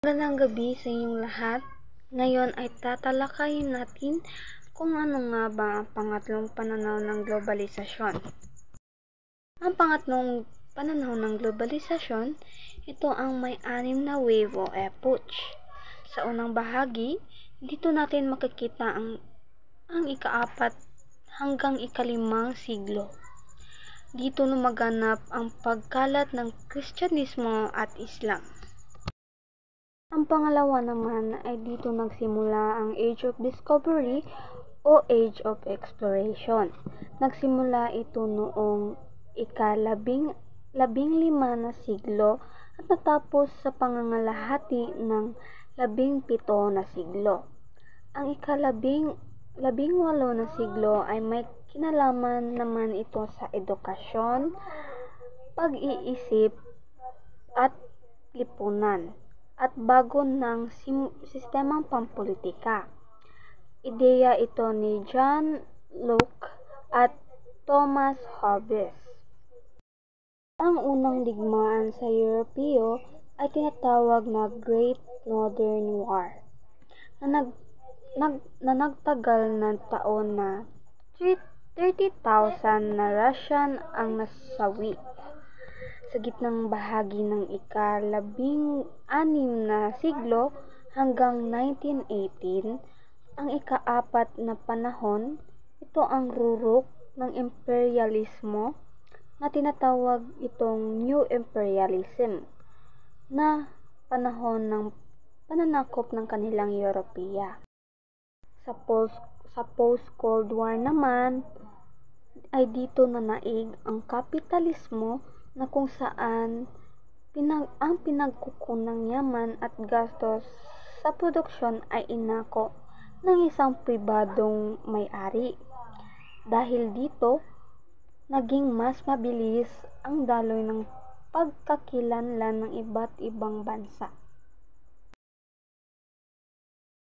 Magandang gabi sa inyong lahat. Ngayon ay tatalakayin natin kung ano nga ba ang pangatlong pananaw ng globalisasyon. Ang pangatlong pananaw ng globalisasyon, ito ang may 6 na wave o approach. Sa unang bahagi, dito natin makikita ang ika-4 hanggang ika-5 siglo. Dito lumaganap ang pagkalat ng Kristyanismo at Islam. Ang pangalawa naman ay dito nagsimula ang Age of Discovery o Age of Exploration. Nagsimula ito noong ika-15 na siglo at natapos sa pangangalahati ng 17 na siglo. Ang ika-18 na siglo ay may kinalaman naman ito sa edukasyon, pag-iisip at lipunan at bago ng sistemang pampolitika. Ideya ito ni John Locke at Thomas Hobbes. Ang unang digmaan sa Europeo ay tinatawag na Great Northern War na nagtagal ng taon na 30,000 na Russian ang nasawi. Sa gitnang bahagi ng ika-16 na siglo hanggang 1918, ang ika-4 na panahon, ito ang rurok ng imperialismo na tinatawag itong New Imperialism na panahon ng pananakop ng kanilang Europeya. Sa post-Cold War naman, ay dito nanaig ang kapitalismo na kung saan ang pinagkukunang yaman at gastos sa produksyon ay inako ng isang pribadong may-ari. Dahil dito, naging mas mabilis ang daloy ng pagkakilanlan ng iba't ibang bansa.